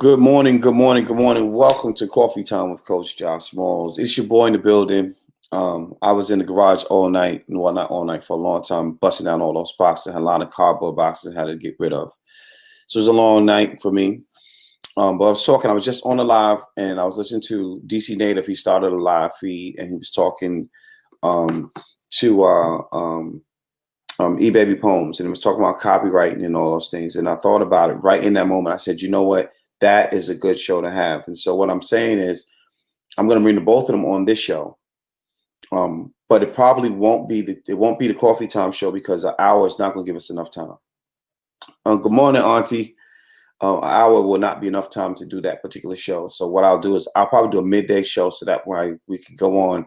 Good morning, good morning, good morning. Welcome to Coffee Time with Coach Josh Smalls. It's your boy in the building. I was in the garage all night, well, not all night, for a long time, busting down all those boxes. Had a lot of cardboard boxes I had to get rid of. So it was a long night for me. But I was just on the live and I was listening to DC Native. He started a live feed and he was talking um, to E-Baby Poems, and it was talking about copywriting and all those things. And I thought about it right in that moment. I said, you know what? That is a good show to have. And so what I'm saying is I'm going to bring the both of them on this show. But it probably won't be the coffee time show because an hour is not going to give us enough time. Good morning, Auntie. An hour will not be enough time to do that particular show. So what I'll do is I'll probably do a midday show so that way we can go on.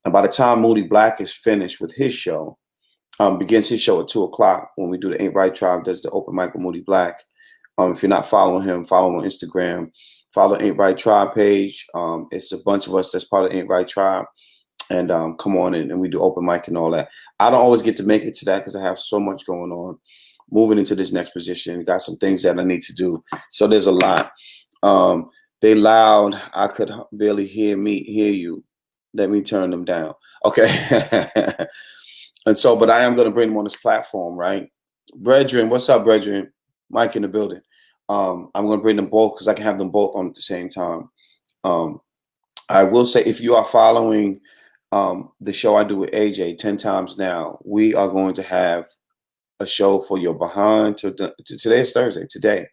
And by the time Moody Black is finished with his show, begins his show at 2:00 when we do the Ain't Right Tribe does the open mic with Moody Black. If you're not following him, follow him on Instagram. Follow Ain't Right Tribe page. It's a bunch of us that's part of Ain't Right Tribe. And come on in and we do open mic and all that. I don't always get to make it to that because I have so much going on. Moving into this next position, got some things that I need to do. So there's a lot. They loud. I could barely hear you. Let me turn them down. Okay. And so, but I am going to bring them on this platform, right? Brethren, what's up, brethren? Mike in the building. I'm going to bring them both because I can have them both on at the same time. I will say, if you are following the show I do with AJ 10 times now, we are going to have a show for your behind. Today is Thursday. Today,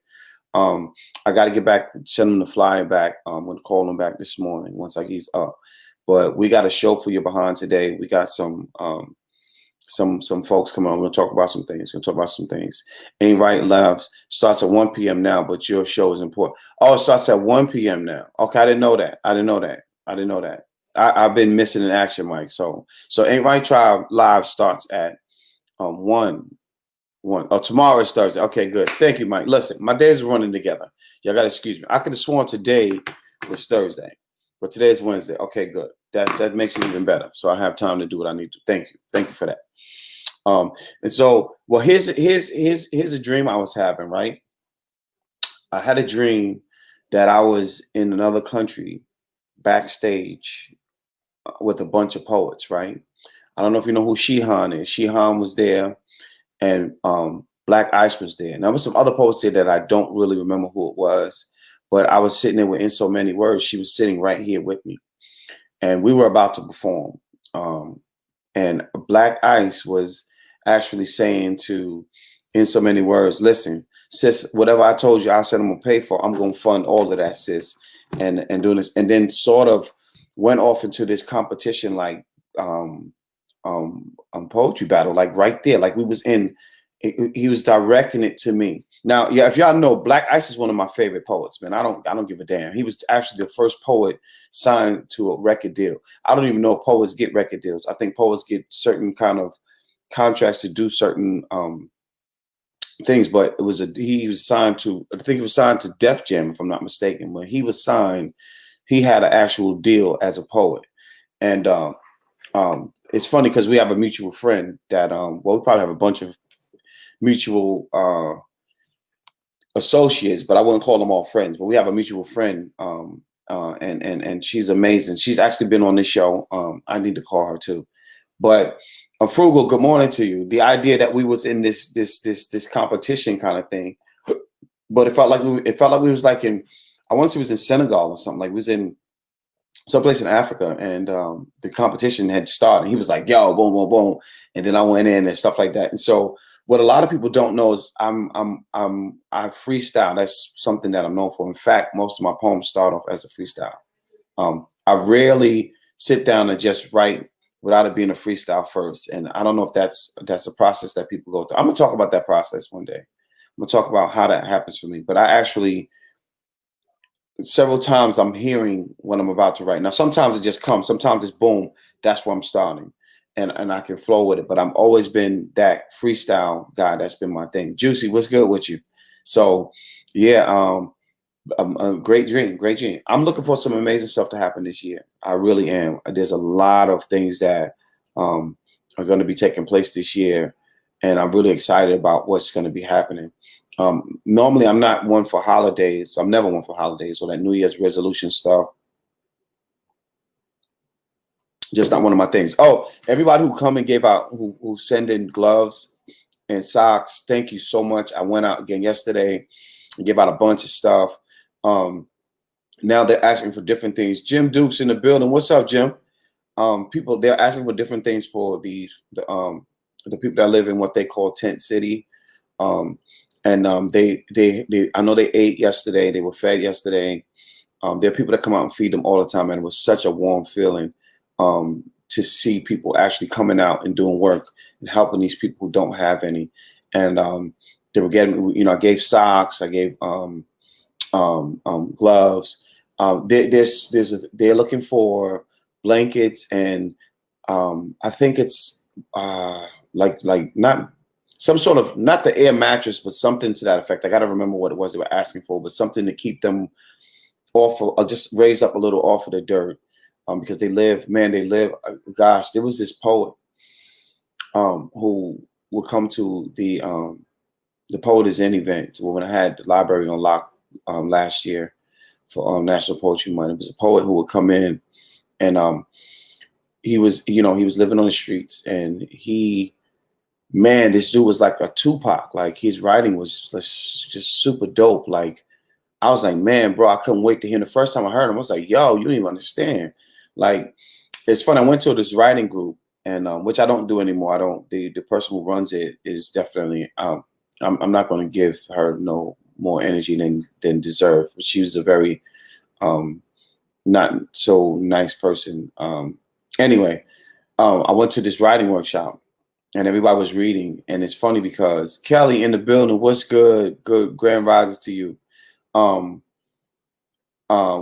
I got to get back, send them the flyer back. I'm going to call them back this morning once I get up. But we got a show for your behind today. We got some folks coming on. We're going to talk about some things. Ain't Right Labs starts at 1 p.m. now, but your show is important. Oh, it starts at 1 p.m. now. Okay, I didn't know that. I've been missing in action, Mike. So Ain't Right Tribe Live starts at 1. Oh, tomorrow is Thursday. Okay, good. Thank you, Mike. Listen, my days are running together. Y'all got to excuse me. I could have sworn today was Thursday, but today is Wednesday. Okay, good. That makes it even better. So I have time to do what I need to. Thank you for that. And so, well, here's a dream I was having, right? I had a dream that I was in another country backstage with a bunch of poets, right? I don't know if you know who Shihan is. Shihan was there and Black Ice was there. And there was some other poets there that I don't really remember who it was, but I was sitting there with In So Many Words. She was sitting right here with me and we were about to perform. And Black Ice was actually saying to In So Many Words, listen, sis, whatever I told you, I said I'm gonna pay for, I'm gonna fund all of that, sis, and doing this, and then sort of went off into this competition like poetry battle, like right there, like we was in. He was directing it to me. Now, yeah, if y'all know, Black Ice is one of my favorite poets, man. I don't give a damn. He was actually the first poet signed to a record deal. I don't even know if poets get record deals. I think poets get certain kind of contracts to do certain things, but he was signed to, I think he was signed to Def Jam, if I'm not mistaken. When he was signed, he had an actual deal as a poet. And it's funny because we have a mutual friend that we probably have a bunch of mutual associates, but I wouldn't call them all friends. But we have a mutual friend, and she's amazing. She's actually been on this show. I need to call her too. But Frugal, good morning to you. The idea that we was in this competition kind of thing, but it felt like we was like in, I want to say it was in Senegal or something. Like we was in someplace in Africa, and the competition had started. He was like, "Yo, boom, boom, boom," and then I went in and stuff like that. And so, what a lot of people don't know is I freestyle. That's something that I'm known for. In fact, most of my poems start off as a freestyle. I rarely sit down and just write without it being a freestyle first. And I don't know if that's a process that people go through. I'm gonna talk about that process one day. I'm gonna talk about how that happens for me. But I actually, several times I'm hearing what I'm about to write. Now, sometimes it just comes. Sometimes it's boom. That's where I'm starting. And I can flow with it. But I've always been that freestyle guy. That's been my thing. Juicy, what's good with you? So, yeah, a great dream. I'm looking for some amazing stuff to happen this year. I really am. There's a lot of things that are going to be taking place this year. And I'm really excited about what's going to be happening. Normally, I'm not one for holidays. I'm never one for holidays or that New Year's resolution stuff. Just not one of my things. Oh, everybody who come and gave out, who send in gloves and socks, thank you so much. I went out again yesterday and gave out a bunch of stuff. Now they're asking for different things. Jim Duke's in the building. What's up, Jim? People, they're asking for different things for the people that live in what they call tent city. They I know they ate yesterday. They were fed yesterday. There are people that come out and feed them all the time, and it was such a warm feeling to see people actually coming out and doing work and helping these people who don't have any. And they were getting, I gave socks, I gave gloves. They're looking for blankets, and I think it's like not some sort of, not the air mattress, but something to that effect. I got to remember what it was they were asking for, but something to keep them off of, or just raise up a little off of the dirt, because they live. Gosh, there was this poet who would come to the Poet is In event when I had the library on lock last year for National Poetry Month. It was a poet who would come in, and he was living on the streets, and this dude was like a Tupac. Like, his writing was just super dope. Like, I was like, man, bro, I couldn't wait to hear him. The first time I heard him, I was like, yo, you don't even understand. Like, it's fun. I went to this writing group, and which I don't do anymore. I don't. The person who runs it is definitely. I'm not going to give her no more energy than deserve. She was a very not so nice person. Anyway, I went to this writing workshop, and everybody was reading. And it's funny because Kelly in the building. What's good? Good grand rises to you.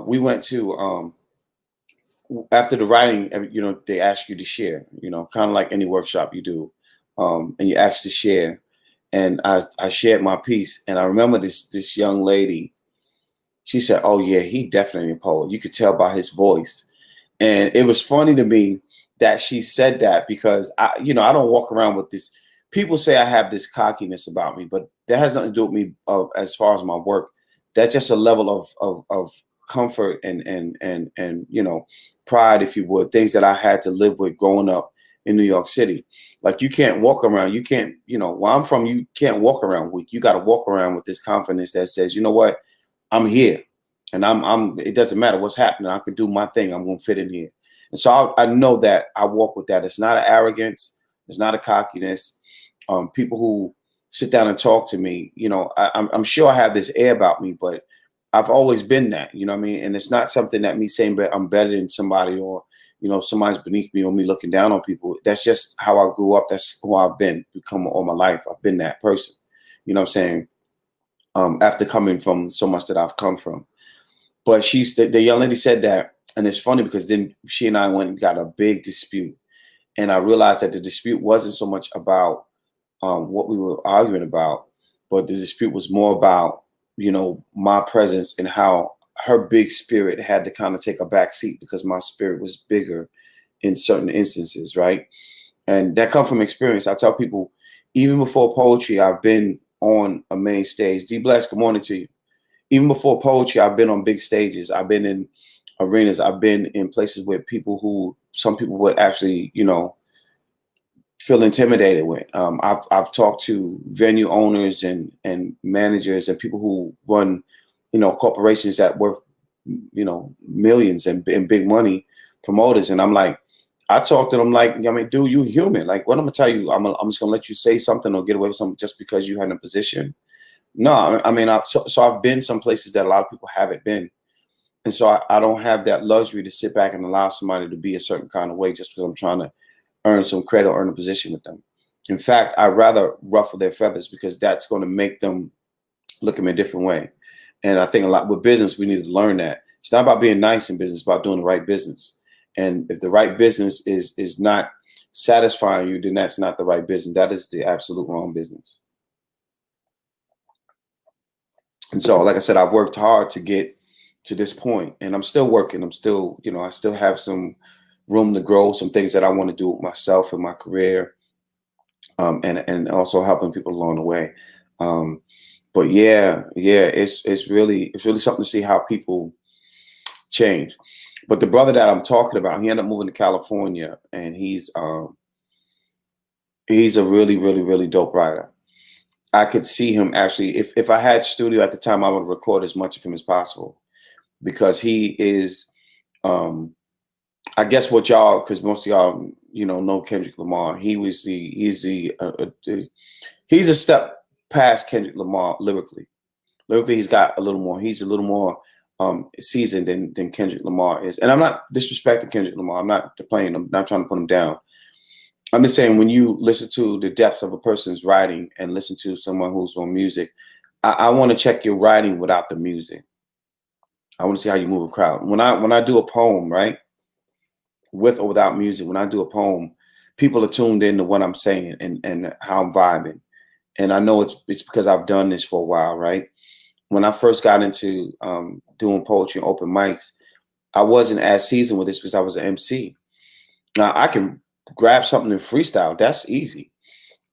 We went to after the writing, they ask you to share, kind of like any workshop you do, and you ask to share. And I shared my piece, and I remember this young lady. She said, "Oh yeah, he definitely a poet. You could tell by his voice." And it was funny to me that she said that, because I don't walk around with this. People say I have this cockiness about me, but that has nothing to do with me as far as my work. That's just a level of comfort and pride, if you would, things that I had to live with growing up in New York City. Like, you can't walk around. You can't, where I'm from, you can't walk around weak. You got to walk around with this confidence that says, you know what, I'm here, and it doesn't matter what's happening. I can do my thing. I'm going to fit in here. And so I know that I walk with that. It's not an arrogance. It's not a cockiness. People who sit down and talk to me, I'm sure I have this air about me, but I've always been that, you know what I mean? And it's not something that me saying I'm better than somebody, or, somebody's beneath me, or me looking down on people. That's just how I grew up. That's who I've become all my life. I've been that person, you know what I'm saying? After coming from so much that I've come from. But the young lady said that, and it's funny because then she and I went and got a big dispute. And I realized that the dispute wasn't so much about what we were arguing about, but the dispute was more about, my presence, and how her big spirit had to kind of take a back seat because my spirit was bigger in certain instances, right? And that comes from experience. I tell people, even before poetry, I've been on a main stage. D Bless, good morning to you. Even before poetry, I've been on big stages. I've been in arenas. I've been in places where some people would actually, feel intimidated with. I've talked to venue owners and managers and people who run, corporations that worth, millions and big money, promoters. And I'm like, I talk to them like, dude, you human. Like, what I'm gonna tell you, I'm just gonna let you say something or get away with something just because you had a position. No, so I've been some places that a lot of people haven't been. And so I don't have that luxury to sit back and allow somebody to be a certain kind of way just because I'm trying to earn some credit or earn a position with them. In fact, I'd rather ruffle their feathers because that's going to make them look at me a different way. And I think a lot with business, we need to learn that. It's not about being nice in business, it's about doing the right business. And if the right business is not satisfying you, then that's not the right business. That is the absolute wrong business. And so, like I said, I've worked hard to get to this point, and I'm still working. I'm still, I still have some room to grow, some things that I want to do with myself and my career, and also helping people along the way. But yeah, it's really something to see how people change. But the brother that I'm talking about, he ended up moving to California, and he's a really dope writer. I could see him actually, if I had studio at the time, I would record as much of him as possible, because he is, um, I guess what y'all, because most of y'all, know Kendrick Lamar. He's a step past Kendrick Lamar lyrically. Lyrically, he's a little more seasoned than Kendrick Lamar is. And I'm not disrespecting Kendrick Lamar. I'm not playing him. I'm not trying to put him down. I'm just saying, when you listen to the depths of a person's writing and listen to someone who's on music, I want to check your writing without the music. I want to see how you move a crowd. When I do a poem, right, with or without music, when I do a poem, people are tuned in to what I'm saying and how I'm vibing. And I know it's because I've done this for a while, right? When I first got into doing poetry and open mics, I wasn't as seasoned with this because I was an MC. Now I can grab something and freestyle. That's easy.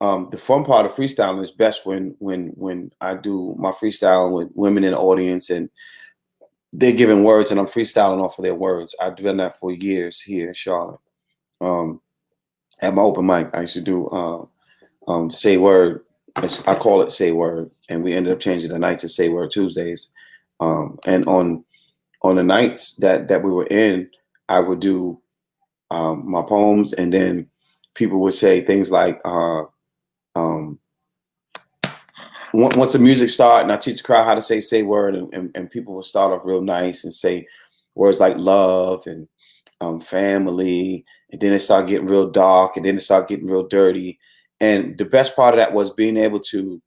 The fun part of freestyling is best when I do my freestyle with women in the audience and they're giving words and I'm freestyling off of their words. I've done that for years here in Charlotte. Um, at my open mic, I used to do Say Word. I call it Say Word, and we ended up changing the night to Say Word Tuesdays. And on the nights that we were in, I would do my poems, and then people would say things like, um, once the music started, and I teach the crowd how to say word, and people will start off real nice and say words like love and family, and then it started getting real dark, and then it started getting real dirty. And the best part of that was being able to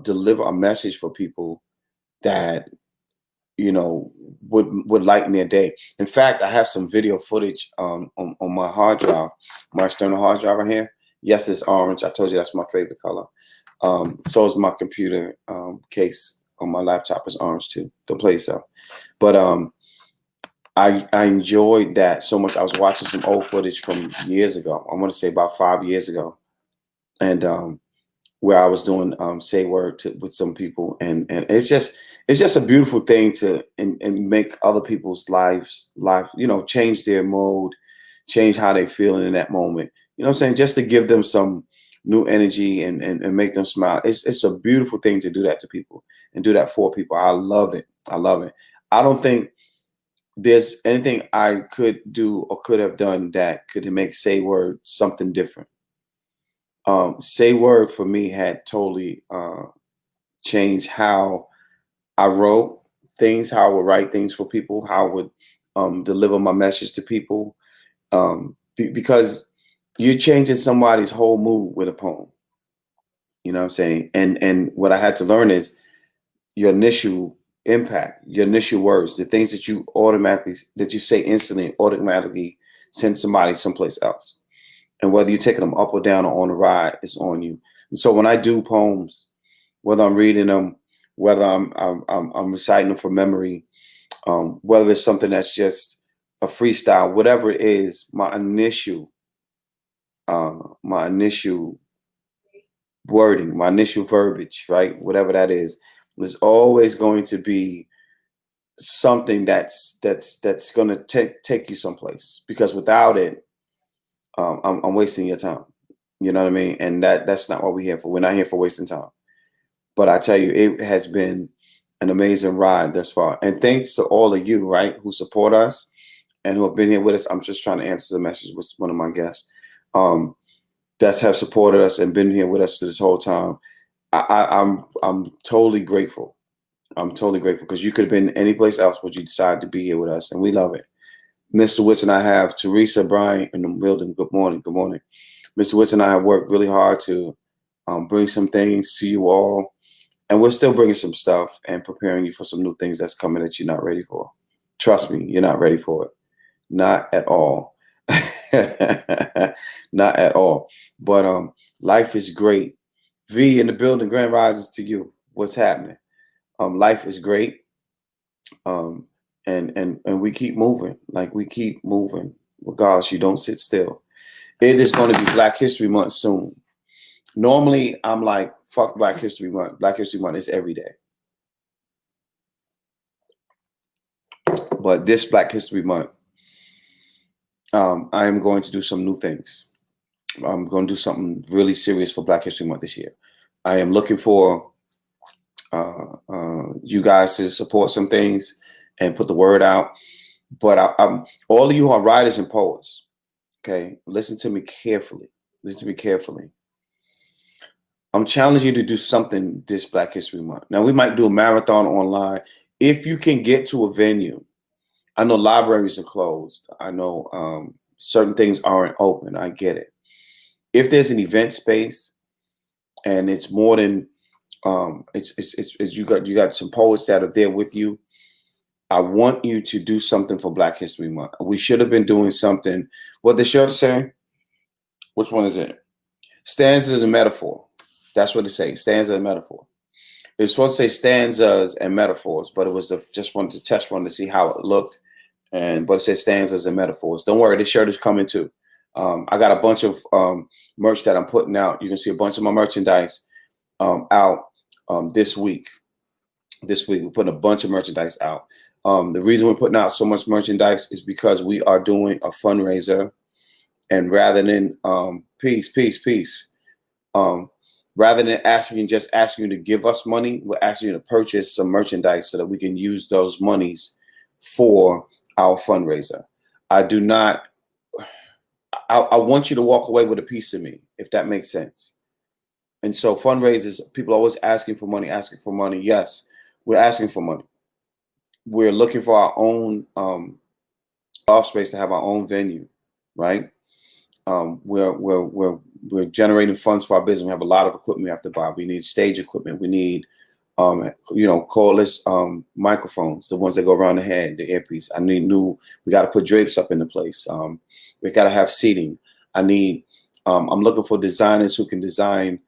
deliver a message for people that you know would lighten their day. In fact, I have some video footage on my hard drive, my external hard drive right here. Yes, it's orange. I told you that's my favorite color. So is my computer case on my laptop is orange too. Don't play yourself. But I enjoyed that so much. I was watching some old footage from years ago. I want to say about 5 years ago, and where I was doing say word with some people, and it's just a beautiful thing to and make other people's life change their mode, change how they feeling in that moment. You know what I'm saying? Just to give them some new energy and make them smile. It's a beautiful thing to do that to people and do that for people. I love it. I love it. I don't think there's anything I could do or could have done that could make Say Word something different. Say Word for me had totally changed how I wrote things, how I would write things for people, how I would deliver my message to people. Because you're changing somebody's whole mood with a poem. You know what I'm saying? And what I had to learn is your initial impact, your initial words, the things that you say instantly automatically send somebody someplace else. And whether you're taking them up or down or on a ride, it's on you. And so when I do poems, whether I'm reading them, whether I'm reciting them from memory, whether it's something that's just a freestyle, whatever it is, my initial wording, my initial verbiage, right, whatever that is always going to be something that's going to take you someplace. Because without it, I'm wasting your time. You know what I mean? And that's not what we're here for. We're not here for wasting time. But I tell you, it has been an amazing ride thus far. And thanks to all of you, right, who support us and who have been here with us. I'm just trying to answer the message with one of my guests that have supported us and been here with us this whole time. I'm totally grateful. I'm totally grateful because you could have been any place else, but you decided to be here with us, and we love it. Mr. Witz and I have Teresa Bryant in the building. Good morning. Good morning. Mr. Witz and I have worked really hard to bring some things to you all, and we're still bringing some stuff and preparing you for some new things that's coming that you're not ready for. Trust me, you're not ready for it. Not at all. Not at all. But life is great. V in the building. Grand risings to you. What's happening? Life is great. And we keep moving. Like, we keep moving. Regardless, you don't sit still. It is going to be Black History Month soon. Normally, I'm like Fuck Black History Month. Black History Month is every day. But this Black History Month, I am going to do some new things. I'm going to do something really serious for Black History Month this year. I am looking for you guys to support some things and put the word out. But all of you who are writers and poets, okay, listen to me carefully. Listen to me carefully. I'm challenging you to do something this Black History Month. Now, we might do a marathon online. If you can get to a venue, I know libraries are closed. I know certain things aren't open. I get it. If there's an event space and it's more than it's you got some poets that are there with you, I want you to do something for Black History Month. We should have been doing something. What the shirt say? Which one is it? Stanzas and metaphor. That's what it says. Stanza and metaphor. It's supposed to say stanzas and metaphors, but it was just wanted to test run to see how it looked. But it says stanzas and metaphors. Don't worry, this shirt is coming too. I got a bunch of merch that I'm putting out. You can see a bunch of my merchandise out this week. This week, we're putting a bunch of merchandise out. The reason we're putting out so much merchandise is because we are doing a fundraiser. And rather than peace. Rather than asking you to give us money, we're asking you to purchase some merchandise so that we can use those monies for our fundraiser. I want you to walk away with a piece of me, if that makes sense. And so fundraisers, people are always asking for money. Yes, we're asking for money. We're looking for our own off space to have our own venue, right? We're generating funds for our business. We have a lot of equipment we have to buy. We need stage equipment. We need, cordless microphones, the ones that go around the head, the earpiece. We got to put drapes up in the place. We got to have seating. I'm looking for designers who can design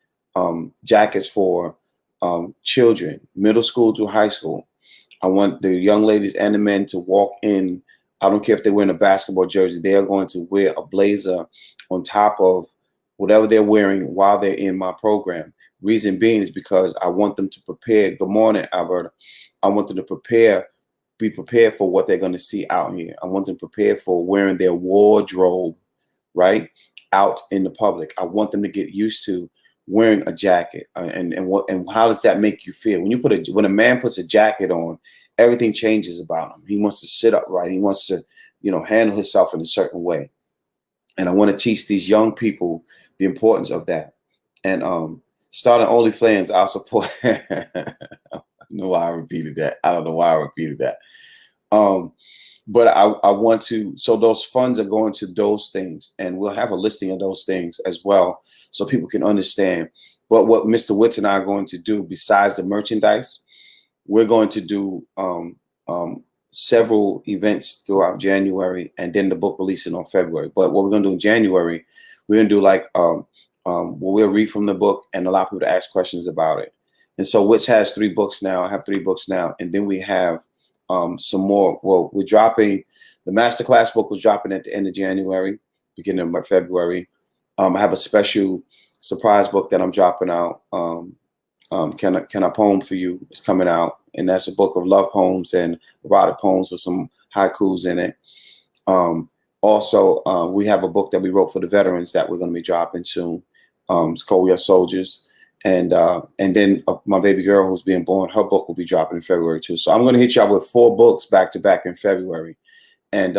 jackets for children, middle school through high school. I want the young ladies and the men to walk in. I don't care if they're wearing a basketball jersey. They are going to wear a blazer on top of whatever they're wearing while they're in my program. Reason being is because I want them to prepare. Good morning, Alberta. I want them to be prepared for what they're going to see out here. I want them prepared for wearing their wardrobe, right, out in the public. I want them to get used to wearing a jacket. And how does that make you feel? When a man puts a jacket on, everything changes about him. He wants to sit upright. He wants to, handle himself in a certain way. And I want to teach these young people the importance of that. And starting OnlyFans, I'll support. I don't know why I repeated that. But I want to, so those funds are going to those things, and we'll have a listing of those things as well so people can understand. But what Mr. Witts and I are going to do, besides the merchandise, we're going to do several events throughout January, and then the book releasing on February. But what we're going to do in January, we're going to do like we'll read from the book and allow people to ask questions about it. And so Witts has 3 books now. I have 3 books now, and then we have some more. Well, we're dropping the masterclass book was dropping at the end of January, beginning of February. I have a special surprise book that I'm dropping out. Can I Poem for You is coming out, and that's a book of love poems and erotic poems with some haikus in it. Also, we have a book that we wrote for the veterans that we're going to be dropping soon. It's called We Are Soldiers. And then my baby girl who's being born, her book will be dropping in February too. So I'm going to hit y'all with 4 books back to back in February. And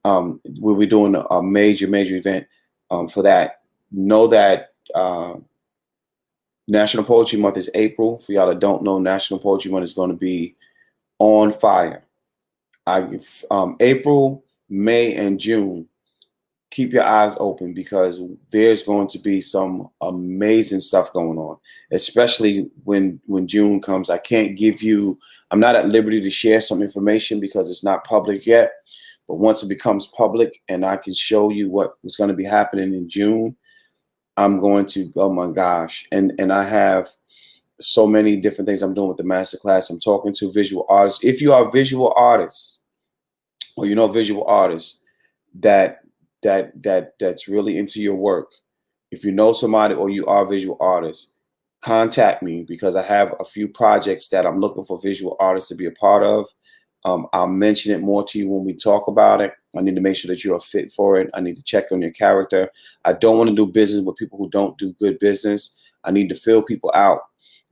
we'll be doing a major event for that. Know that National Poetry Month is April. For y'all that don't know, National Poetry Month is going to be on fire. April, May, and June, keep your eyes open because there's going to be some amazing stuff going on, especially when June comes. I'm not at liberty to share some information because it's not public yet. But once it becomes public and I can show you what's going to be happening in June, I'm going to, oh my gosh. And I have so many different things I'm doing with the masterclass. I'm talking to visual artists. If you are visual artists or visual artists that's really into your work, if you know somebody or you are a visual artist, contact me, because I have a few projects that I'm looking for visual artists to be a part of. I'll mention it more to you when we talk about it. I need to make sure that you're a fit for it. I need to check on your character. I don't want to do business with people who don't do good business. I need to fill people out,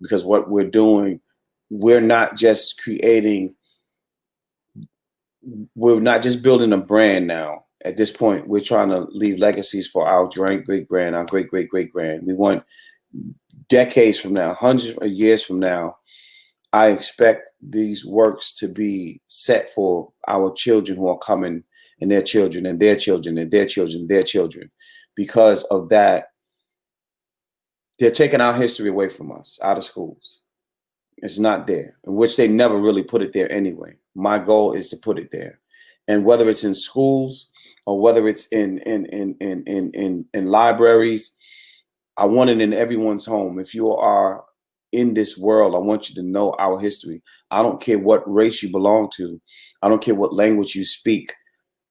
because what we're doing, we're not just creating, we're not just building a brand now. At this point, we're trying to leave legacies for our great grand, our great great grand. We want decades from now, hundreds of years from now, I expect these works to be set for our children who are coming, and their children and their children and their children, their children. Because of that, they're taking our history away from us, out of schools. It's not there, in which they never really put it there anyway. My goal is to put it there. And whether it's in schools or whether it's in libraries, I want it in everyone's home. If you are in this world, I want you to know our history. I don't care what race you belong to. I don't care what language you speak.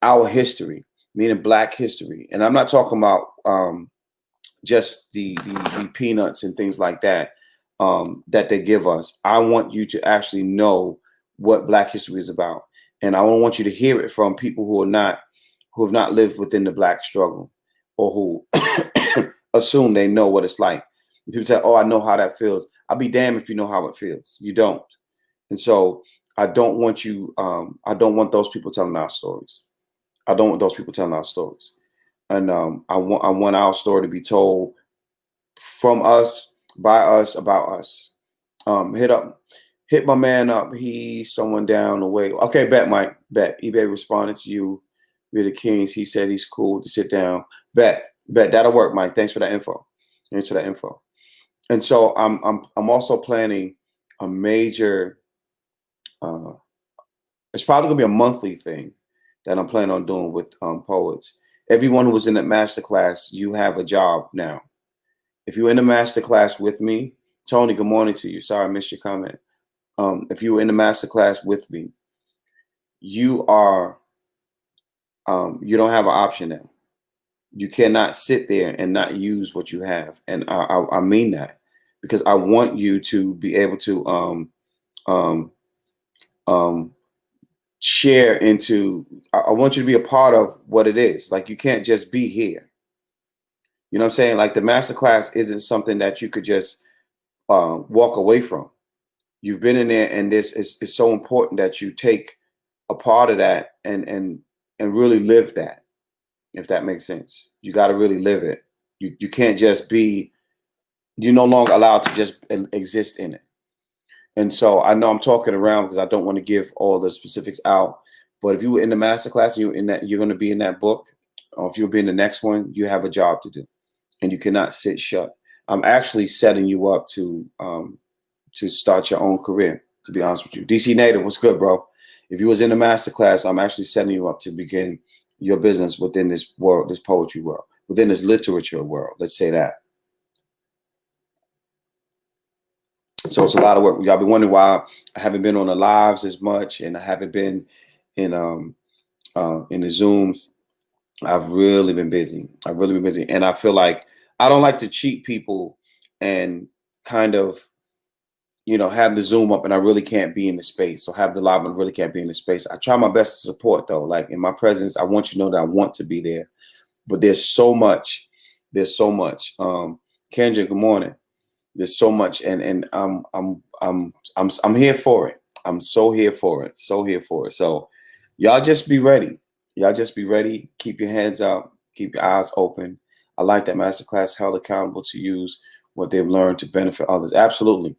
Our history, meaning Black history. And I'm not talking about just the peanuts and things like that that they give us. I want you to actually know what Black history is about. And I don't want you to hear it from people who have not lived within the Black struggle, or who assume they know what it's like. And people say, "Oh, I know how that feels." I'll be damned if you know how it feels. You don't. And so I don't want you, I don't want those people telling our stories. I don't want those people telling our stories. And I want our story to be told from us, by us, about us. Hit my man up. He's someone down the way. Okay, bet, Mike. Bet. eBay responded to you via the Kings. He said he's cool to sit down. Bet. That'll work, Mike. Thanks for that info. Thanks for that info. And so I'm also planning a major. It's probably gonna be a monthly thing that I'm planning on doing with poets. Everyone who was in that master class, you have a job now. If you're in the master class with me, Tony, good morning to you. Sorry, I missed your comment. If you were in the master class with me, you are you don't have an option now. You cannot sit there and not use what you have. And I mean that, because I want you to be able to share into, I want you to be a part of what it is. Like, you can't just be here. You know what I'm saying? Like, the master class isn't something that you could just walk away from. You've been in there, and this is it's so important that you take a part of that and really live that, if that makes sense. You got to really live it. You can't just be, you're no longer allowed to just exist in it. And so I know I'm talking around because I don't want to give all the specifics out. But if you were in the masterclass and you're in that, you're going to be in that book, or if you'll be in the next one, you have a job to do, and you cannot sit shut. I'm actually setting you up to start your own career, to be honest with you. DC Native, what's good, bro? If you was in the masterclass, I'm actually setting you up to begin your business within this world, this poetry world, within this literature world. Let's say that. So it's a lot of work. Y'all be wondering why I haven't been on the lives as much, and I haven't been in the Zooms. I've really been busy. And I feel like I don't like to cheat people and kind of, have the Zoom up and I really can't be in the space, or have the live and really can't be in the space. I try my best to support, though. Like, in my presence, I want you to know that I want to be there. But there's so much. Kendra, good morning. There's so much, and I'm here for it. I'm so here for it. So y'all just be ready. Keep your hands up. Keep your eyes open. I like that masterclass, held accountable to use what they've learned to benefit others. Absolutely.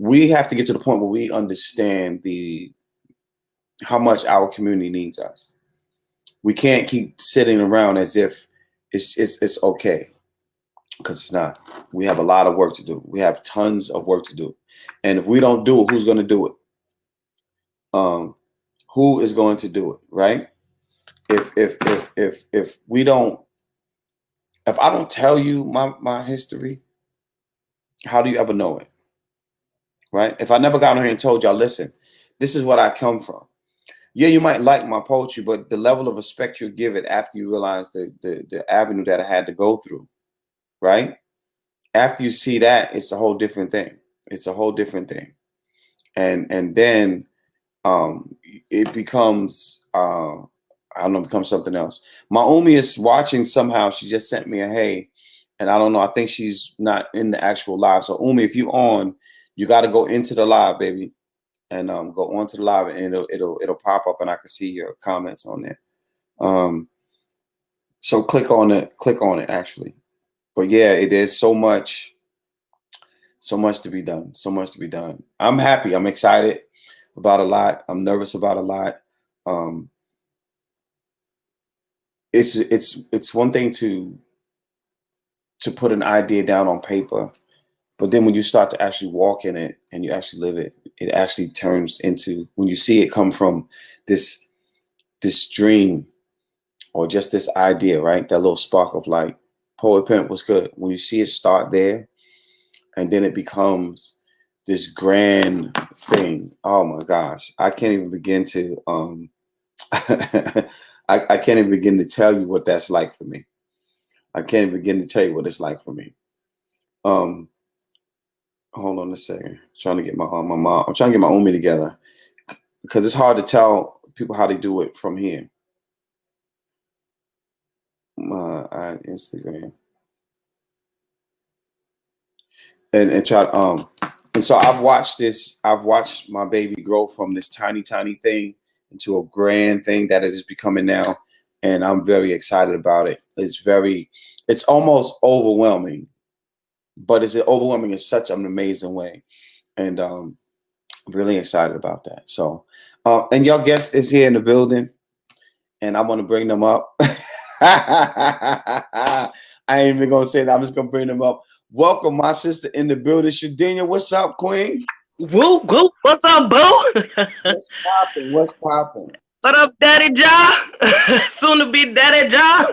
We have to get to the point where we understand how much our community needs us. We can't keep sitting around as if it's okay, because it's not. We have a lot of work to do. We have tons of work to do. And if we don't do it, who's going to do it? Who is going to do it, right? If we don't, if I don't tell you my history, how do you ever know it? Right? If I never got on here and told y'all, listen, this is what I come from. Yeah, you might like my poetry, but the level of respect you give it after you realize the avenue that I had to go through, right? after you see that, it's a whole different thing. It's a whole different thing. And then it becomes I don't know, becomes something else. Maumi is watching somehow. She just sent me a hey, and I don't know. I think she's not in the actual live. So Umi, if you on, you got to go into the live, baby, and go onto the live, and it'll pop up, and I can see your comments on there. So click on it actually. But yeah, it is so much to be done. So much to be done. I'm happy. I'm excited about a lot. I'm nervous about a lot. It's one thing to put an idea down on paper, but then when you start to actually walk in it and you actually live it, it actually turns into, when you see it come from this dream or just this idea, right? That little spark of light. Poet Pimp was good. When you see it start there, and then it becomes this grand thing. Oh my gosh, I can't even begin to I can't even begin to tell you what that's like for me. I can't even begin to tell you what it's like for me. Hold on a second. I'm trying to get my mom. I'm trying to get my Umi together because it's hard to tell people how they do it from here. My Instagram and try and so I've watched my baby grow from this tiny thing into a grand thing that it is becoming now, and I'm very excited about it. It's almost overwhelming, but it's overwhelming in such an amazing way, and I'm really excited about that. So and your guest is here in the building, and I want to bring them up. I ain't even gonna say that. I'm just gonna bring them up. Welcome, my sister in the building, Shadenia. What's up, Queen? Whoop, whoop. What's up, boo? What's popping? What's popping? What up, Daddy Ja? Soon to be Daddy Ja.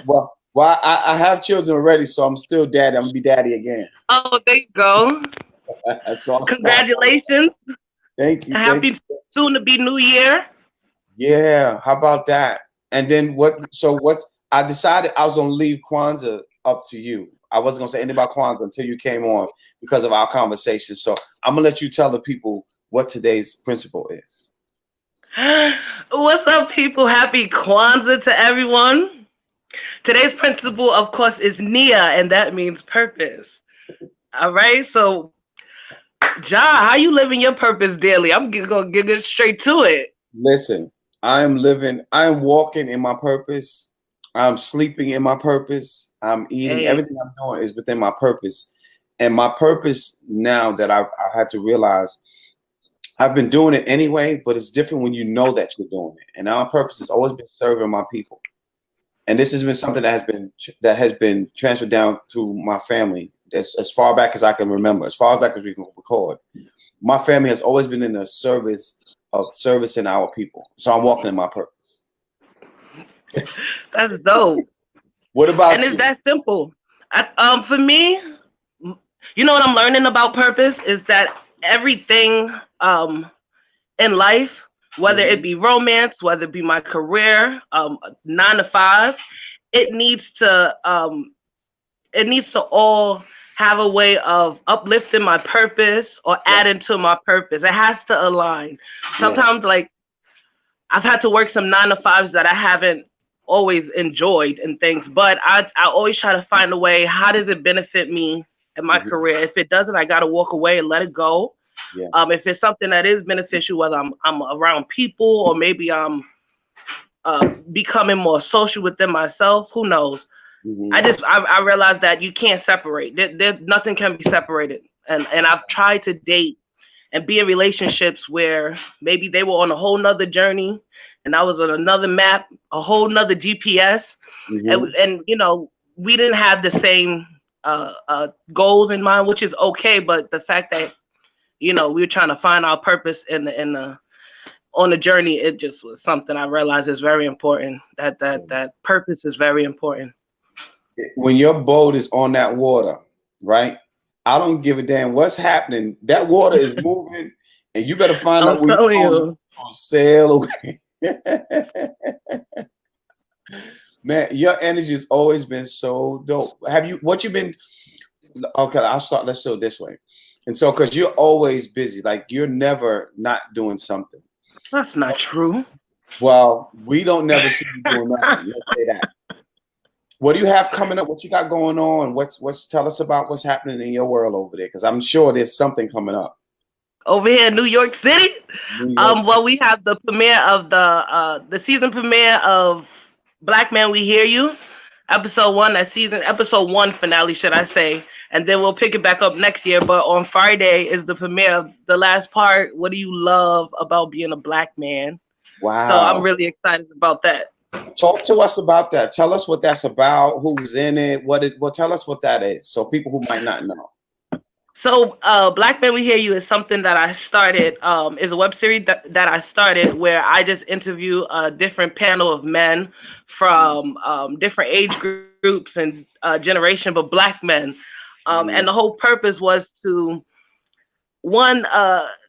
Well, I have children already, so I'm still daddy. I'm gonna be daddy again. Oh, there you go. So I'll stop. Congratulations. Thank you, thank Happy you. soon to be New Year. Yeah, how about that? And then what? So what's? I decided I was gonna leave Kwanzaa up to you. I wasn't gonna say anything about Kwanzaa until you came on because of our conversation. So I'm gonna let you tell the people what today's principle is. What's up, people? Happy Kwanzaa to everyone. Today's principle, of course, is Nia, and that means purpose. All right, so Ja, how you living your purpose daily? I'm gonna get straight to it. Listen, I'm walking in my purpose. I'm sleeping in my purpose. I'm eating. Hey, Everything I'm doing is within my purpose. And my purpose now that I had to realize I've been doing it anyway, but it's different when you know that you're doing it. And our purpose has always been serving my people. And this has been something that has been transferred down through my family as far back as I can remember, as far back as we can record. My family has always been in the service of servicing our people. So I'm walking in my purpose. that's dope. What And about it's you? that simple. For me, you know what I'm learning about purpose is that everything in life, whether it Mm-hmm. be romance, whether it be my career, 9 to 5, it needs to all have a way of uplifting my purpose or Yeah, adding to my purpose. It has to align. yeah. Sometimes, like, I've had to work some 9 to 5s that I haven't always enjoyed and things, but I always try to find a way. How does it benefit me in my Mm-hmm. career? If it doesn't, I got to walk away and let it go. Yeah. If it's something that is beneficial, whether I'm around people or maybe I'm becoming more social within myself, who knows? Mm-hmm. I realized that you can't separate. Nothing can be separated, and I've tried to date and be in relationships where maybe they were on a whole nother journey and I was on another map, a whole nother GPS, Mm-hmm. and we didn't have the same goals in mind, which is okay. But the fact that we were trying to find our purpose in the on the journey, it just was something I realized is very important. That purpose is very important. When your boat is on that water, right? I don't give a damn what's happening. That water is moving, and you better find I'm out where you're telling going. you. On sail away. Man, your energy has always been so dope. Have you? What you been? Okay, I'll start. Let's do it this way. And so, because you're always busy, like you're never not doing something. That's not true. Well, we don't never see you doing nothing. Let's say that. What do you have coming up? What you got going on? What's tell us about what's happening in your world over there? Because I'm sure there's something coming up. Over here in New York City, New York City. well, we have the premiere of the season premiere of Black Man We Hear You, episode one. That season episode one finale, should I say? And then we'll pick it back up next year. But on Friday is the premiere of the last part. What do you love about being a black man? So I'm Wow. really excited about that. Talk to us about that. Tell us what that's about. Who's in it? Well, tell us what that is. So people who might not know. So, Black Men We Hear You is something that I started, is a web series that I started where I just interview a different panel of men from different age groups and generation, but black men. And the whole purpose was to, one,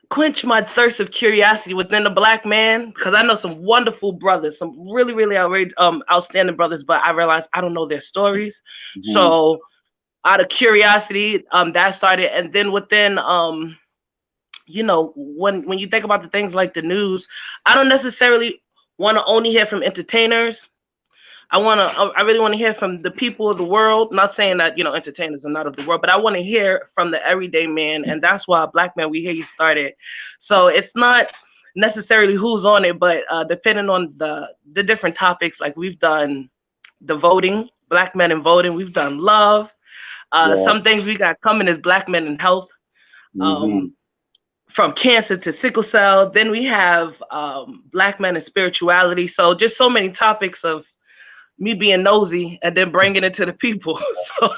quench my thirst of curiosity within the black man, because I know some wonderful brothers, some really, really outstanding brothers, but I realized I don't know their stories. Mm-hmm. So, out of curiosity, that started, and then within, when you think about the things like the news, I don't necessarily want to only hear from entertainers. I really want to hear from the people of the world. Not saying that entertainers are not of the world, but I want to hear from the everyday man, and that's why Black Man We Hear You started. So it's not necessarily who's on it, but depending on the different topics, like we've done the voting, black men in voting, we've done love. Yeah. Some things we got coming is black men in health, Mm-hmm. from cancer to sickle cell. Then we have black men in spirituality. So just so many topics of me being nosy and then bringing it to the people. So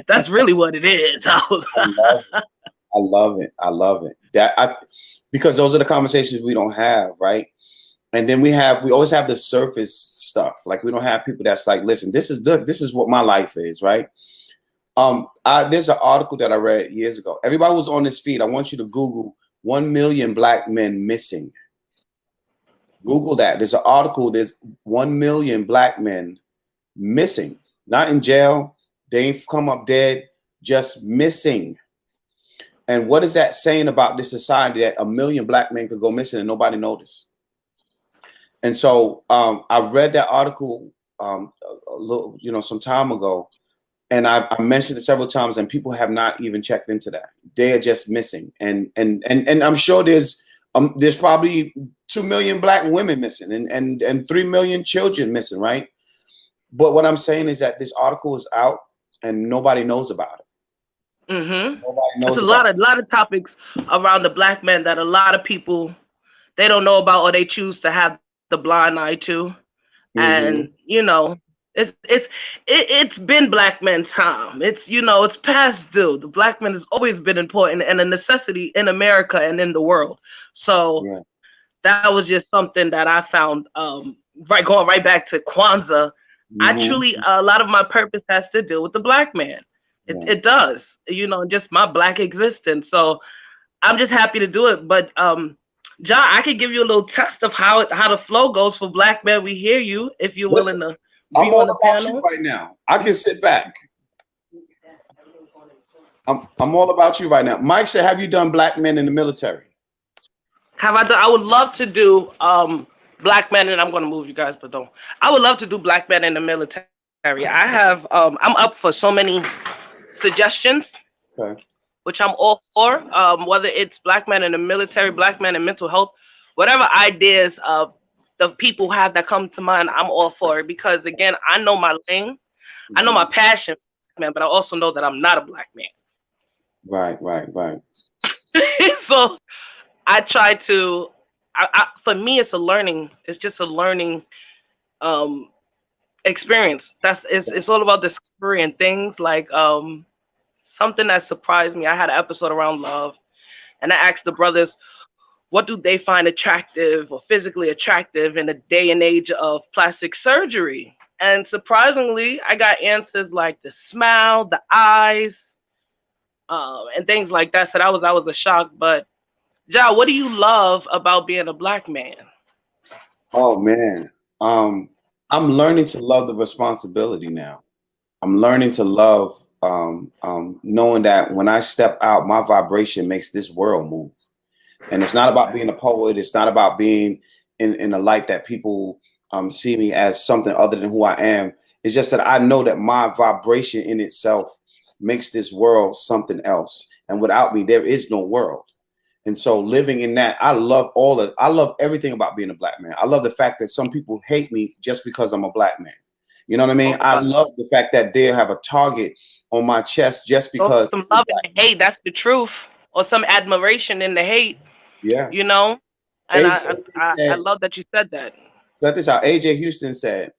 that's really what it is. I love it. I love it. Because those are the conversations we don't have, right? And then we always have the surface stuff. Like we don't have people that's like, listen, this is what my life is, right? There's an article that I read years ago. Everybody was on this feed. I want you to Google 1 million black men missing. Google that. There's an article. There's 1 million black men missing, not in jail. They ain't come up dead, just missing. And what is that saying about this society that 1 million black men could go missing and nobody noticed? And so I read that article a little, some time ago. And I mentioned it several times, and people have not even checked into that. They are just missing, and I'm sure there's probably 2 million black women missing, and 3 million children missing, right? But what I'm saying is that this article is out, and nobody knows about it. Mm-hmm. Nobody knows There's about a lot of topics around the black men that a lot of people they don't know about, or they choose to have the blind eye to, and Mm-hmm. it's been black men's time. It's past due. The black man has always been important and a necessity in America and in the world. So Yeah. that was just something that I found. Going right back to Kwanzaa. Actually, Mm-hmm. a lot of my purpose has to do with the black man. Yeah. It does. Just my black existence. So I'm just happy to do it. But John, I could give you a little test of how the flow goes for Black Men We Hear You if you're Listen, willing to I'm be all on the about you panel. right now. I can sit back. I'm all about you right now. Mike said, "Have you done black men in the military?" Have I done? I would love to do Black Men, and I'm going to move you guys, but don't. I would love to do Black Men in the military. I have I'm up for so many suggestions, Okay. which I'm all for. Whether it's black men in the military, black men in mental health, whatever ideas the people have that come to mind, I'm all for it. Because again, I know my lane, I know my passion for black men, but I also know that I'm not a black man. Right. So I try to. For me, it's a learning. It's just a learning um, experience. It's all about discovery and things like something that surprised me. I had an episode around love, and I asked the brothers, what do they find attractive or physically attractive in the day and age of plastic surgery? And surprisingly, I got answers like the smile, the eyes, and things like that. So that was a shock. But Ja, what do you love about being a black man? Oh man. I'm learning to love the responsibility now. I'm learning to love. knowing that when I step out, my vibration makes this world move. And it's not about being a poet. It's not about being in a light that people see me as something other than who I am. It's just that I know that my vibration in itself makes this world something else. And without me, there is no world. And so living in that, I love everything about being a black man. I love the fact that some people hate me just because I'm a black man. You know what I mean? I love the fact that they have a target on my chest just So because some I'm love black. and hate, that's the truth. Or some admiration in the hate, Yeah. you know? And AJ I said, love that you said that. Check this out. AJ Houston said,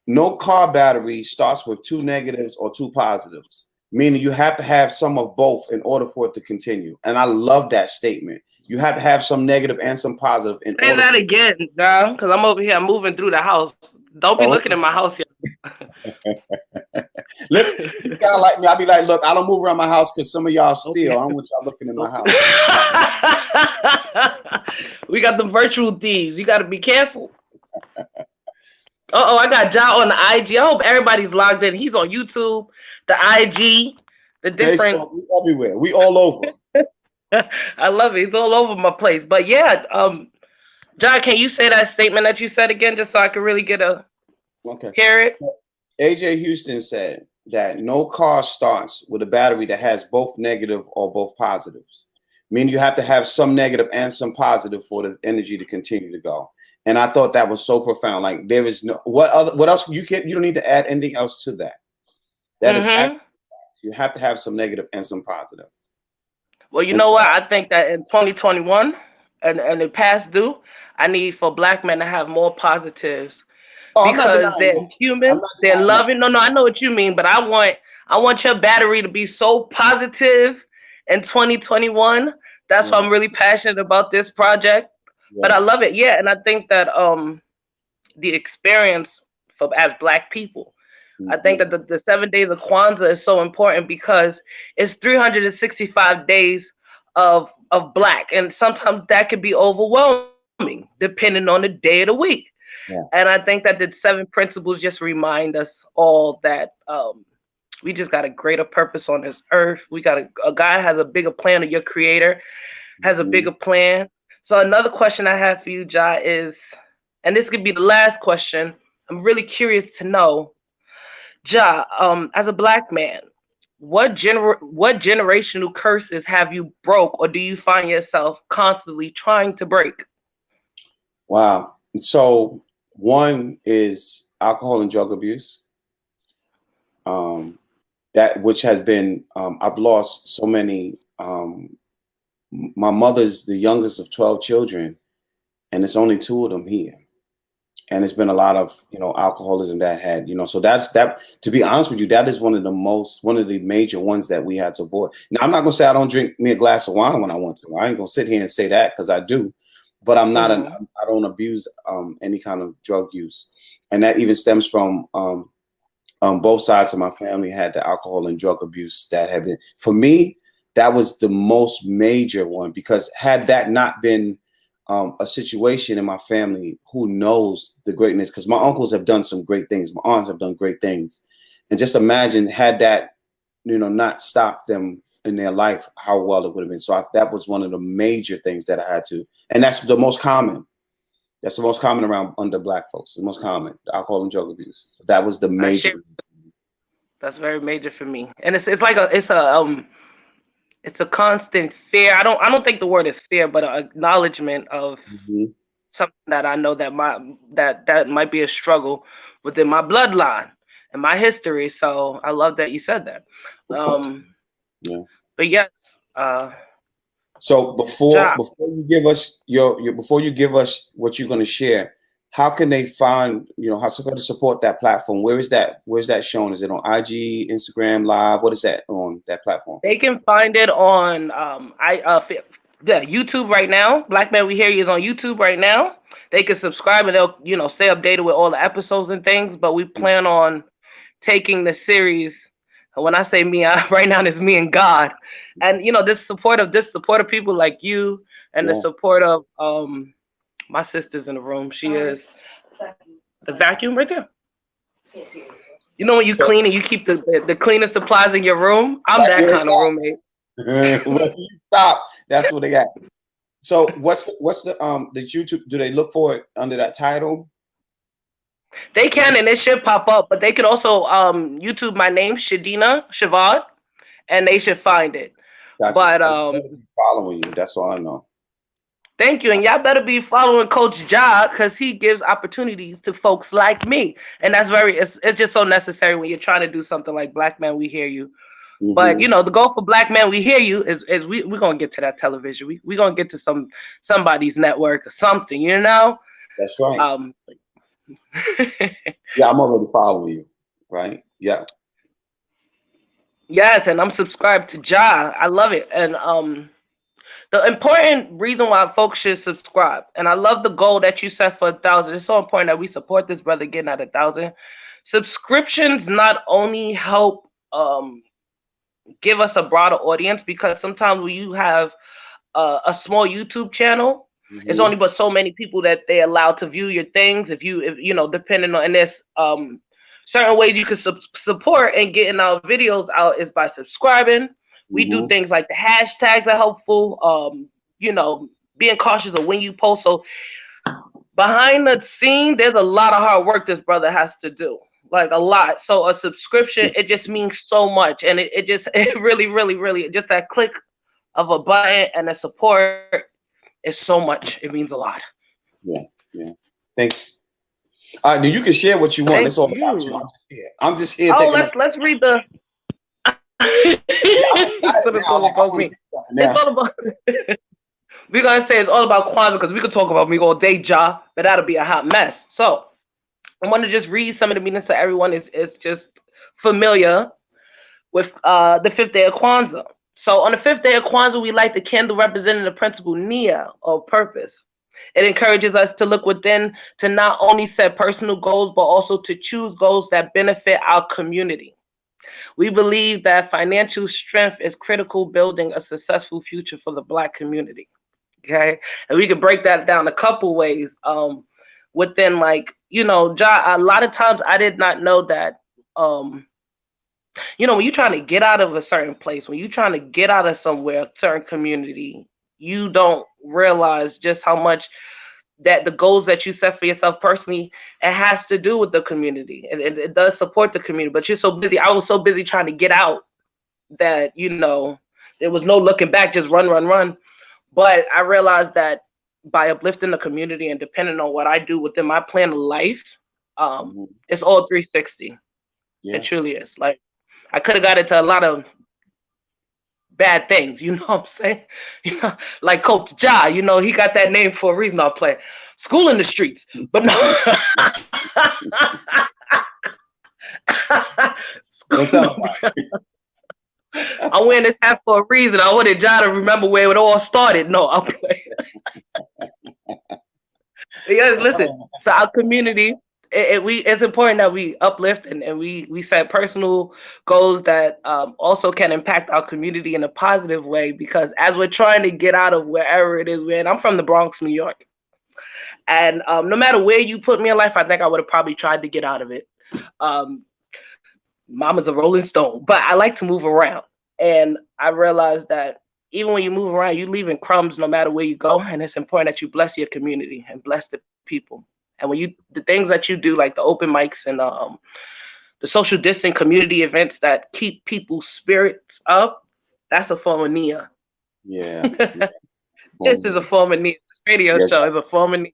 no car battery starts with two negatives or two positives, meaning you have to have some of both in order for it to continue. And I love that statement. You have to have some negative and some positive in Say order that for. again, dog, because I'm over here moving through the house. Don't be Oh, looking at my house yet. you sound like me. I'll be like, look, I don't move around my house because some of y'all Okay. steal. I don't want y'all looking in my Oh. house. We got the virtual thieves. You got to be careful. I got Ja on the IG. I hope everybody's logged in. He's on YouTube, the IG, the different. Facebook, we everywhere. We all over. I love it. He's all over my place. But yeah, John, can you say that statement that you said again, just so I can really get a Okay. hear it? AJ Houston said that no car starts with a battery that has both negative or both positives. Meaning you have to have some negative and some positive for the energy to continue to go. And I thought that was so profound. Like there is no what else you don't need to add anything else to that. That is Mm-hmm. actually you have to have some negative and some positive. Well, you And know so, what? I think that in 2021 and the past due, I need for black men to have more positives oh, I'm not because denying they're that. I'm human, not they're denying that. loving. No, I know what you mean, but I want your battery to be so positive in 2021. That's why Yeah, I'm really passionate about this project. But yeah. I love it, yeah, and I think that the experience for as black people. I think Mm-hmm. that the 7 days of Kwanzaa is so important because it's 365 days of black, and sometimes that can be overwhelming depending on the day of the week. And I Yeah. think that the 7 principles just remind us all that we just got a greater purpose on this earth. We got a God has a bigger plan, or your creator has a Mm-hmm. bigger plan. So another question I have for you, Ja, is, and this could be the last question. I'm really curious to know, Ja, as a black man, what generational curses have you broke, or do you find yourself constantly trying to break? Wow. So one is alcohol and drug abuse. Um, that which has been I've lost so many. My mother's the youngest of 12 children, and it's only two of them here. And it's been a lot of alcoholism that had so that's that. To be honest with you, that is one of the major ones that we had to avoid. Now I'm not gonna say I don't drink me a glass of wine when I want to. I ain't gonna sit here and say that because I do, but Hmm. I don't abuse any kind of drug use, and that even stems from both sides of my family had the alcohol and drug abuse that had been for me. That was the most major one because had that not been a situation in my family, who knows the greatness? Because my uncles have done some great things, my aunts have done great things, and just imagine had that not stopped them in their life, how well it would have been. So that was one of the major things that I had to, and that's the most common. That's the most common around under black folks. The most common, the alcohol and drug abuse. That was the I major. share. That's very major for me, and it's like it's a constant fear. I don't think the word is fear, but an acknowledgement of Mhm. something that I know that that might be a struggle within my bloodline and my history. So I love that you said that. Um, Yeah. but yes, So Ja, before you give us your before you give us what you're going to share, how can they find how to support that platform? Where's that shown? Is it on IG, Instagram Live? What is that on that platform? they can find it on yeah, YouTube right now. Black Man We Hear You is on YouTube right now. They can subscribe and they'll stay updated with all the episodes and things. But we plan on taking the series. When I say me, right now it's me and God, and this support of people like you, and the Yeah. support of my sister's in the room. She is the vacuum right there. You know when you So clean and you keep the cleaning supplies in your room? I'm right that where kind it's of roommate. at. When you stop, that's what they got. So what's the YouTube? Do they look for it under that title? They can and it should pop up, but they could also YouTube my name, Shadina Shavad, and they should find it. Gotcha. But And they'll be following you. That's all I know. thank you, and y'all better be following Coach Ja because he gives opportunities to folks like me, and that's it's just so necessary when you're trying to do something like Black Man We Hear You. But Hmm. the goal for Black Man We Hear You is we're gonna get to that television. We gonna get to somebody's network or something, you know. That's right. Um, Yeah, I'm already following you. Right. Yeah. yes, and I'm subscribed to Ja. I love it, and the important reason why folks should subscribe, and I love the goal that you set for 1,000. It's so important that we support this brother getting at 1,000. Subscriptions not only help give us a broader audience because sometimes when you have a small YouTube channel, it's Hmm. only but so many people that they allow to view your things. If depending on, and there's certain ways you can support and getting our videos out is by subscribing. We do Hmm. things like the hashtags are helpful. Being cautious of when you post. So behind the scene, there's a lot of hard work this brother has to do. Like a lot. So a subscription, it just means so much. And it just it really, really, really just that click of a button and the support is so much. It means a lot. Yeah. Yeah. Thank you. All right, now you can share what you want. Thank It's all about you. you. I'm just here Oh, taking up. let's read the Yeah, I'm he excited said now. it's all Like I about want to me. do something It's now. all about we're gonna say it's all about Kwanzaa because we could talk about me all day, Ja, but that'll be a hot mess. So I want to just read some of the meanings so everyone is just familiar with the fifth day of Kwanzaa. So on the fifth day of Kwanzaa, we light the candle representing the principle Nia, or purpose. It encourages us to look within to not only set personal goals, but also to choose goals that benefit our community. We believe that financial strength is critical building a successful future for the Black community. Okay. And we could break that down a couple ways. Within a lot of times I did not know that um when you're trying to get out of a certain place, when you're trying to get out of somewhere, a certain community, you don't realize just how much that the goals that you set for yourself personally, it has to do with the community. It does support the community, but you're so busy. I was so busy trying to get out that, there was no looking back, just run, run, run. But I realized that by uplifting the community and depending on what I do within my plan of life, Mhm. it's all 360. It Yeah. truly is. Like I could have got into a lot of bad things, you know what I'm saying? Like Coach Ja, he got that name for a reason. I'll play school in the streets, but no. Don't tell School, nobody. I'm wearing this hat for a reason. I wanted Ja to remember where it all started. No, I'll play. Yes, listen. So our community, it's important that we uplift and we set personal goals that also can impact our community in a positive way. Because as we're trying to get out of wherever it is we're in, I'm from the Bronx, New York, and no matter where you put me in life, I think I would have probably tried to get out of it. Um, Mama's a Rolling Stone, but I like to move around, and I realized that even when you move around, you're leaving crumbs no matter where you go, and it's important that you bless your community and bless the people. And the things that you do, like the open mics and the social distant community events that keep people's spirits up, that's a form of Nia. Yeah. Yeah. This is a form of Nia. This radio Yes. show is a form of Nia.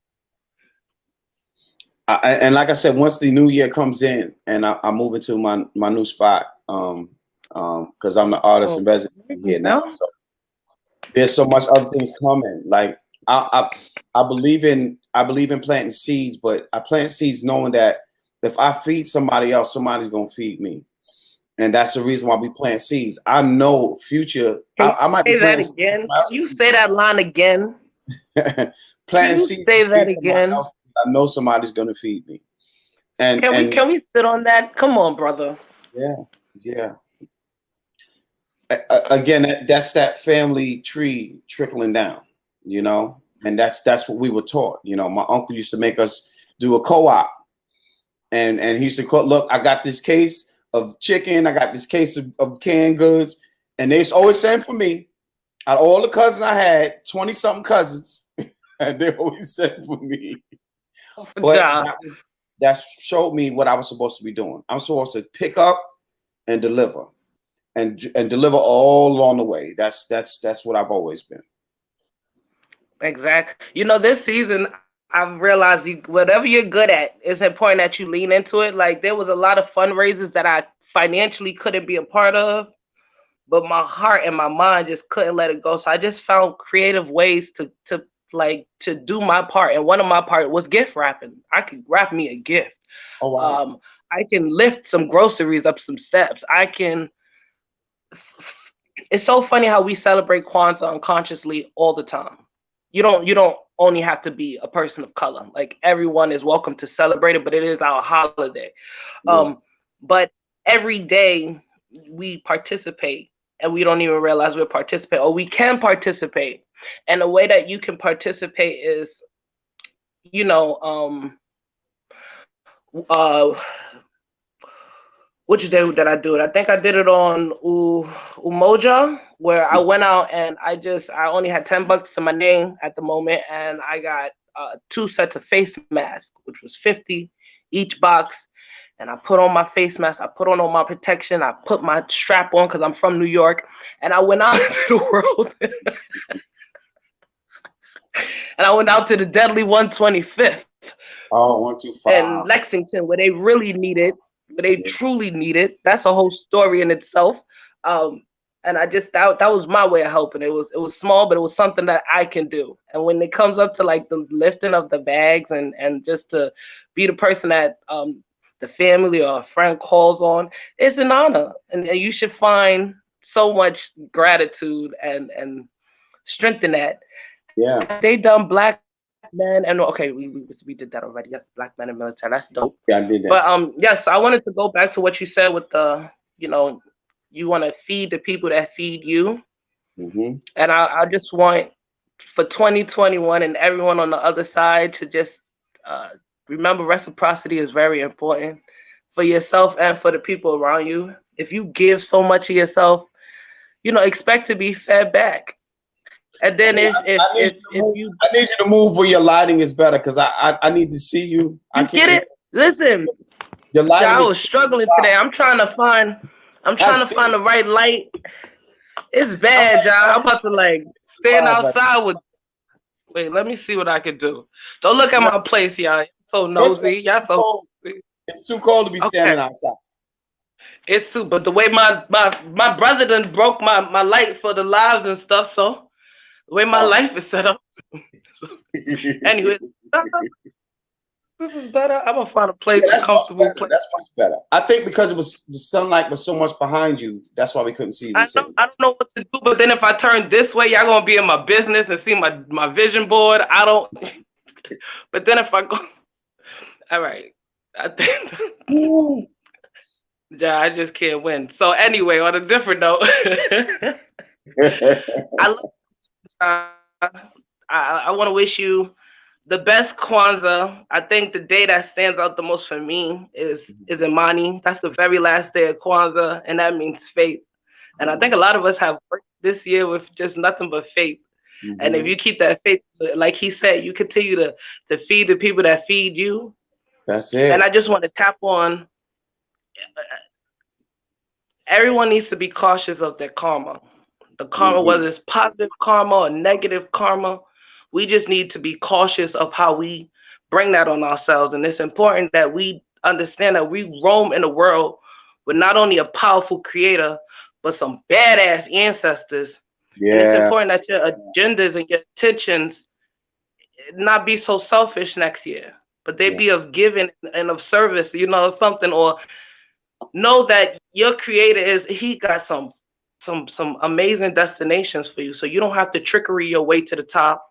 And like I said, once the new year comes in and I move into my new spot, because I'm the artist Oh, in residency here now, no? so there's so much other things coming. Like I believe in planting seeds, but I plant seeds knowing that if I feed somebody else, somebody's gonna feed me, and that's the reason why we plant seeds. I know future. Can you I might be say that planting seeds for again? somebody Can else you say that line again? to feed. Can Planting you seeds to say that feed somebody again? else. I know somebody's gonna feed me, and Can we and can we sit on that? Come on, brother. yeah, yeah. Again, that's that family tree trickling down, and that's what we were taught. My uncle used to make us do a co-op, and he used to call, look, I got this case of chicken, I got this case of canned goods, and they always send for me. Out of all the cousins I had, 20 something cousins, and they always sent for me. But that showed me what I was supposed to be doing. I'm supposed to pick up and deliver, and deliver all along the way. That's what I've always been. Exactly. You know, this season I've realized whatever you're good at, it's important that you lean into it. Like there was a lot of fundraisers that I financially couldn't be a part of, but my heart and my mind just couldn't let it go. So I just found creative ways to do my part. And one of my part was gift wrapping. I could wrap me a gift. Oh wow. I can lift some groceries up some steps. I can. It's so funny how we celebrate Kwanzaa unconsciously all the time. You don't only have to be a person of color. Like everyone is welcome to celebrate it, but it is our holiday. Yeah. But every day we participate and we don't even realize we're participating, or we can participate. And the way that you can participate is, you know, uh, which day did I do it? I think I did it on Umoja, where I went out and I only had $10 to my name at the moment, and I got 2 sets of face masks, which was 50 each box. And I put on my face mask, I put on all my protection, I put my strap on because I'm from New York, and I went out into the world. And I went out to the deadly 125th. Oh, 125. In Lexington, where they really need it, where they truly need it. That's a whole story in itself. And I just that was my way of helping. It was small, but it was something that I can do. And when it comes up to like the lifting of the bags and just to be the person that the family or a friend calls on, it's an honor. And you should find so much gratitude and strength in that. Yeah. They done black men and okay, we did that already. Yes, black men in military. That's dope. Yeah, I did that. But yes, I wanted to go back to what you said with the, you want to feed the people that feed you. Mm-hmm. And I just want for 2021 and everyone on the other side to just remember reciprocity is very important for yourself and for the people around you. If you give so much of yourself, expect to be fed back. And then if you I need you to move where your lighting is better because I need to see you. I can't get it. Listen, your lighting I was struggling today. I'm trying to find the right light. It's bad, y'all. I'm about to stand outside with. Wait, let me see what I can do. Don't look at my place, y'all. So nosy. Y'all so. It's too cold to be standing outside. It's too, but the way my brother done broke my light for the lives and stuff, so the way my life is set up. Anyway, this is better. I'm gonna find a place, a comfortable place. That's much better. I think because the sunlight was so much behind you, that's why we couldn't see you. I don't know what to do, but then if I turn this way, y'all gonna be in my business and see my vision board. I don't. But then if I go, all right, I think. Yeah, I just can't win. So anyway, on a different note, I want to wish you the best Kwanzaa. I think the day that stands out the most for me is Imani. That's the very last day of Kwanzaa, and that means faith. And I think a lot of us have worked this year with just nothing but faith. Mm-hmm. And if you keep that faith, like he said, you continue to feed the people that feed you. That's it. And I just want to tap on. Everyone needs to be cautious of their karma. The karma, whether it's positive karma or negative karma, we just need to be cautious of how we bring that on ourselves. And it's important that we understand that we roam in a world with not only a powerful creator, but some badass ancestors. Yeah. And it's important that your agendas and your intentions not be so selfish next year, but they be of giving and of service, something, or know that your creator he got some amazing destinations for you. So you don't have to trickery your way to the top.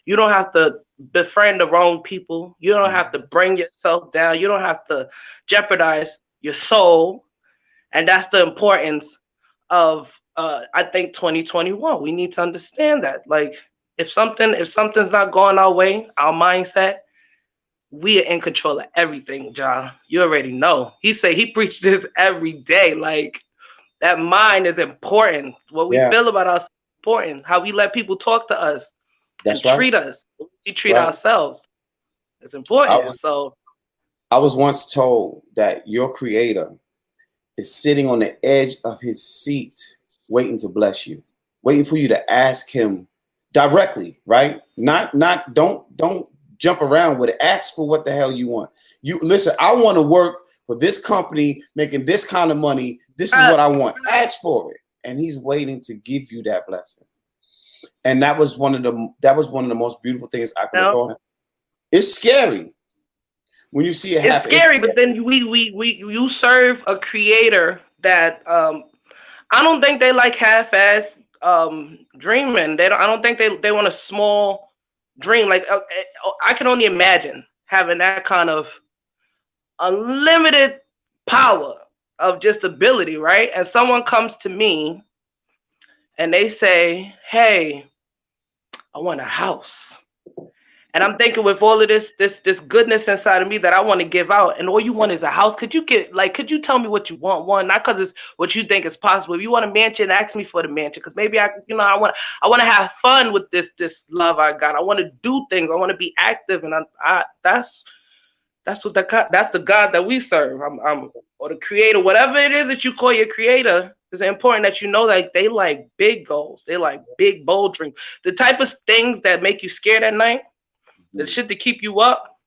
You don't have to befriend the wrong people. You don't have to bring yourself down. You don't have to jeopardize your soul. And that's the importance of I think 2021. We need to understand that. Like if something's not going our way, our mindset, we are in control of everything, John. You already know. He say he preached this every day. Like that mind is important. What we Yeah, feel about us is important. How we let people talk to us and that's right. treat us. We treat Right. ourselves. It's I important. was So I was once told that your creator is sitting on the edge of his seat, waiting to bless you, waiting for you to ask him directly, right? Not don't jump around with it. Ask for what the hell you want. You listen, I want to work for this company making this kind of money. This is uh, what I want. Ask for it. And he's waiting to give you that blessing. And that was one of the most beautiful things I you could have know, thought of. It's scary when you see it it's happen. It's scary, but scary. then we you serve a creator that I don't think they like half-ass dreaming. They don't. I don't think they want a small dream. Like I can only imagine having that kind of unlimited power of just ability, right? And someone comes to me and they say, "Hey, I want a house." And I'm thinking with all of this goodness inside of me that I want to give out, and all you want is a house. Could you tell me what you want? One, not because it's what you think is possible. If you want a mansion, ask me for the mansion. Because maybe I want to have fun with this love I got. I want to do things. I want to be active, and I that's what that's the God that we serve. I'm or the creator, whatever it is that you call your creator. It's important that you know that they like big goals. They like big bold dreams. The type of things that make you scared at night, the shit to keep you up,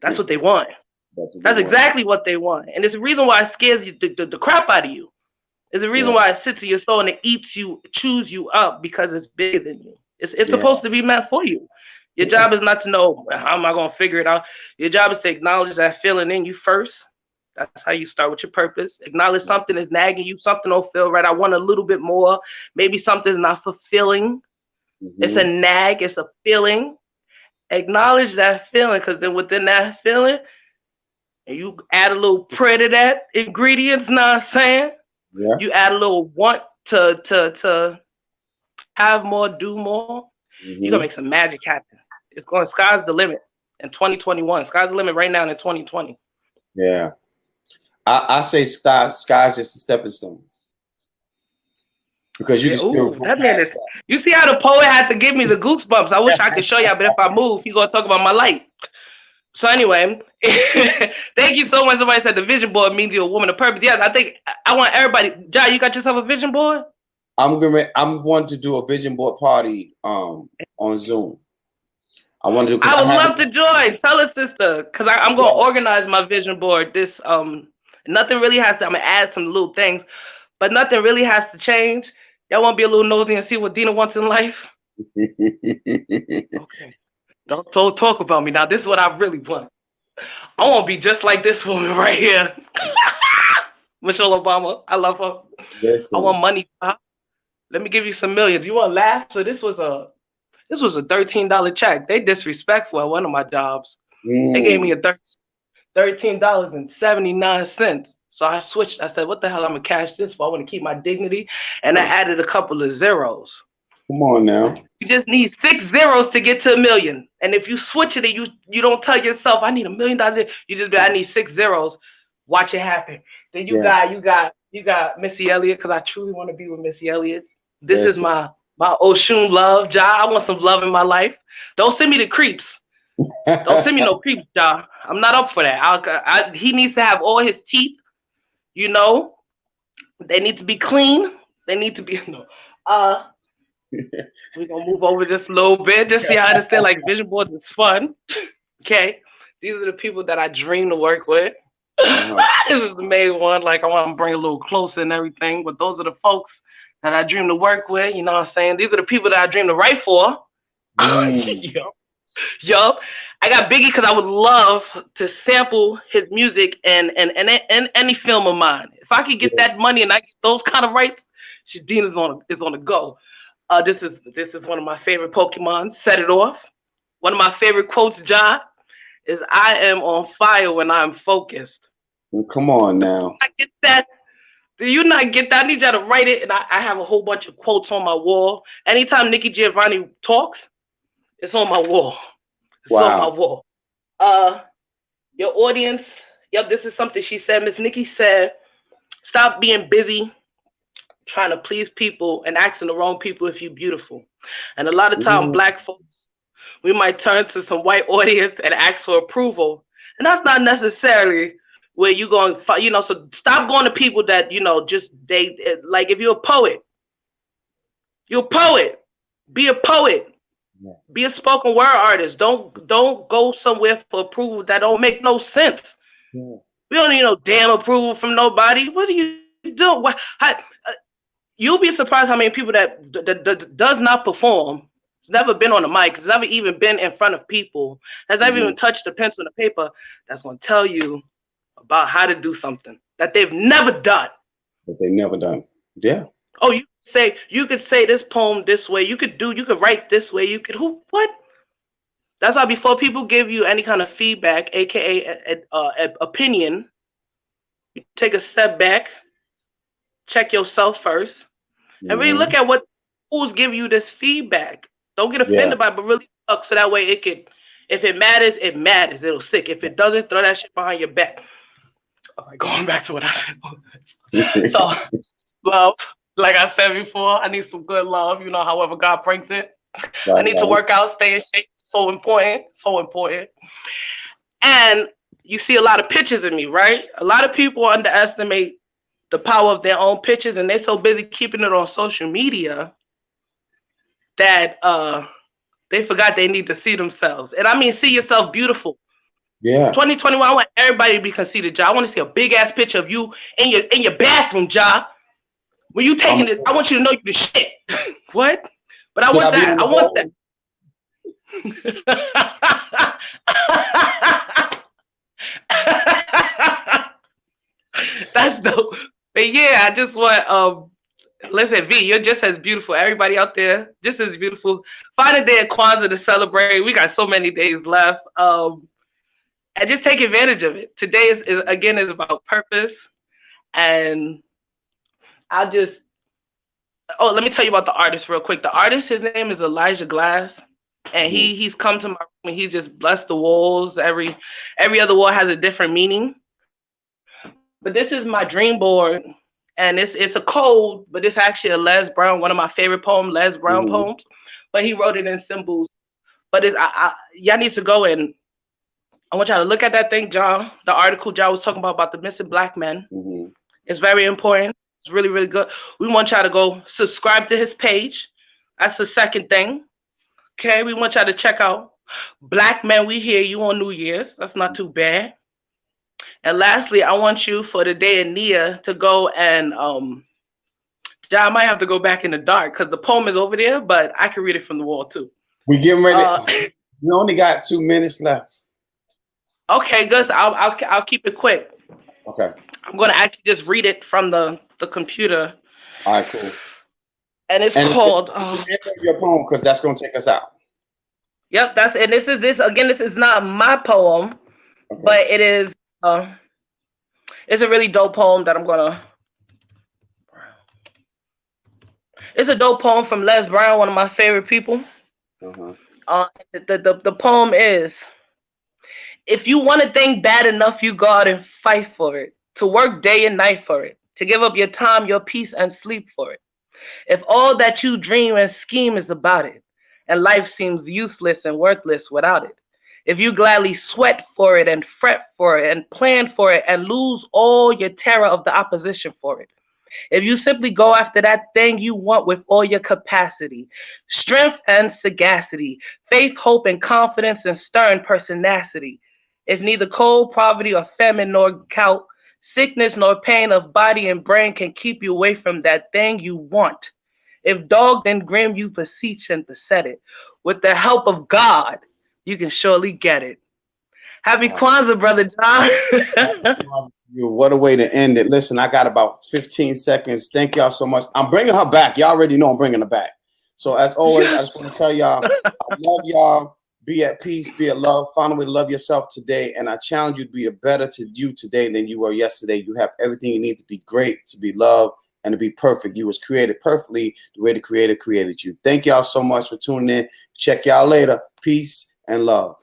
that's what they want. That's what they That's want. exactly what they want. And it's the reason why it scares you, the crap out of you. It's the reason Yeah, why it sits in your soul and it eats you, chews you up because it's bigger than you. It's yeah, supposed to be meant for you. Your yeah. job is not to know how am I going to figure it out. Your job is to acknowledge that feeling in you first. That's how you start with your purpose. Acknowledge something is nagging you, something don't feel right. I want a little bit more. Maybe something's not fulfilling. It's a Hmm. nag, it's a feeling. Acknowledge that feeling because then within that feeling, and you add a little prayer to that ingredients, know what I'm saying? Yeah. You add a little want to have more, do more, you're gonna make Hmm. some magic happen. It's going sky's the limit in 2021. Sky's the limit right now in 2020. Yeah. I say sky's just a stepping stone because you Yeah, can still ooh, go that man is. past that. You see how the poet had to give me the goosebumps. I wish I could show y'all, but if I move, he gonna talk about my light. So anyway, thank you so much. Somebody said the vision board means you're a woman of purpose. Yeah, I think I want everybody. Jai, you got yourself a vision board? I'm going to do a vision board party on Zoom. I want to do because I I would haven't love to done. join. Tell a sister, cause I'm gonna Yeah. organize my vision board. This nothing really has to. I'm gonna add some little things, but nothing really has to change. Y'all want to be a little nosy and see what Dina wants in life? Okay. Don't talk about me now. This is what I really want. I want to be just like this woman right here, Michelle Obama. I love her. I want Listen. money. Let me give you some millions. You want to laugh? So this was a $13 check. They disrespectful at one of my jobs. They gave me Mm, a $13.79. So I switched. I said, what the hell? I'm gonna cash this for. I want to keep my dignity. And I added a couple of zeros. come on now. You just need six zeros to get to a million. And if you switch it and you don't tell yourself, I need $1 million, you just be, I need six zeros. Watch it happen. Then you Yeah. got you got you got Missy Elliott, because I truly want to be with Missy Elliott. This is Listen. my Oshun love, Ja. I want some love in my life. Don't send me the creeps. Don't send me no creeps, Ja. I'm not up for that. He needs to have all his teeth. You know, they need to be clean. They need to be no. Uh, we're gonna move over this a little bit just so you understand. Like vision boards is fun. Okay, these are the people that I dream to work with. Uh-huh. This is the main one. Like I want to bring a little closer and everything. But those are the folks that I dream to work with. You know what I'm saying? These are the people that I dream to write for. Mm, Yup. Yup. I got Biggie because I would love to sample his music and any film of mine. If I could get yeah. that money and I get those kind of rights, Shadena is on the go. This is one of my favorite Pokemon. Set it off. One of my favorite quotes, John, is "I am on fire when I'm focused." Well, come on now. I get that. Do you not get that? I need y'all to write it, and I have a whole bunch of quotes on my wall. Anytime Nikki Giovanni talks, it's on my wall. It's on my Wow. wall. Uh, Your audience, yep, this is something she said. Miss Nikki said, stop being busy trying to please people and asking the wrong people if you're beautiful. And a lot of time, Mhm. black folks, we might turn to some white audience and ask for approval. And that's not necessarily where you going, so stop going to people that, just like if you're a poet, be a poet, Yeah. be a spoken word artist. Don't go somewhere for approval that don't make no sense. Yeah. We don't need no damn approval from nobody. What are you doing? You'll be surprised how many people that does not perform, has never been on a mic, has never even been in front of people, has never Mhm. even touched a pencil and a paper, that's going to tell you about how to do something that they've never done. But they've never done. Yeah. Oh, you could say this poem this way. You could write this way. You could who what? That's why before people give you any kind of feedback, aka opinion, you take a step back, check yourself first, and really look Mhm. at what who's giving you this feedback. Don't get Yeah. offended by it, but really look so that way it could, if it matters, it matters. It'll stick. If it doesn't, throw that shit behind your back. All right, going back to what I said. So love, like I said before, I need some good love. However God brings it. I Right. need to Right. work out, stay in shape. So important. So important. And you see a lot of pictures of me, right? A lot of people underestimate the power of their own pictures, and they're so busy keeping it on social media that they forgot they need to see themselves. And I mean, see yourself beautiful. Yeah. 2021, I want everybody to be conceited, Ja. I want to see a big ass picture of you in your bathroom, Ja. When you I'm, taking it, I want you to know you the shit. What? But I should want I be that. on I the want that. board? That's dope. But yeah, I just want listen, V, you're just as beautiful. Everybody out there, just as beautiful. Find a day at Kwanzaa to celebrate. We got so many days left. And just take advantage of it. Today is about purpose. And I'll just let me tell you about the artist real quick. The artist, his name is Elijah Glass. And Mhm. he's come to my room and he's just blessed the walls. Every other wall has a different meaning. But this is my dream board, and it's a code, but it's actually a Les Brown, one of my favorite poems, Les Brown Mhm. poems. But he wrote it in symbols. But y'all need to go and I want y'all to look at that thing, John. The article John was talking about the missing black men. Mhm. It's very important. It's really, really good. We want y'all to go subscribe to his page. That's the second thing. Okay, we want y'all to check out Black Men We Hear You on New Year's. That's not too bad. And lastly, I want you for the day of Nia to go and John, I might have to go back in the dark because the poem is over there, but I can read it from the wall too. We getting ready. Uh, We only got 2 minutes left. okay, Gus, I'll keep it quick. Okay. I'm gonna actually just read it from the computer, All right. Cool. and it's And called. the end of your poem, because that's gonna take us out. Yep, that's and this again. This is not my poem, Okay. but it is. It's a really dope poem that I'm gonna. It's a dope poem from Les Brown, one of my favorite people. Uh-huh. The poem is: if you want a thing bad enough, you go out and fight for it. To work day and night for it. To give up your time, your peace, and sleep for it. If all that you dream and scheme is about it, and life seems useless and worthless without it. If you gladly sweat for it and fret for it and plan for it and lose all your terror of the opposition for it. If you simply go after that thing you want with all your capacity, strength and sagacity, faith, hope, and confidence and stern pertinacity. If neither cold, poverty, or famine, nor gout, sickness, nor pain of body and brain can keep you away from that thing you want. If dogged and grim you beseech and beset it, with the help of God, you can surely get it. Happy Wow. Kwanzaa, Brother John. What a way to end it. Listen, I got about 15 seconds. Thank y'all so much. I'm bringing her back. Y'all already know I'm bringing her back. So as always, I just want to tell y'all, I love y'all. Be at peace, be at love. Find a way to love yourself today. And I challenge you to be a better to you today than you were yesterday. You have everything you need to be great, to be loved, and to be perfect. You was created perfectly the way the Creator created you. Thank y'all so much for tuning in. Check y'all later. Peace and love.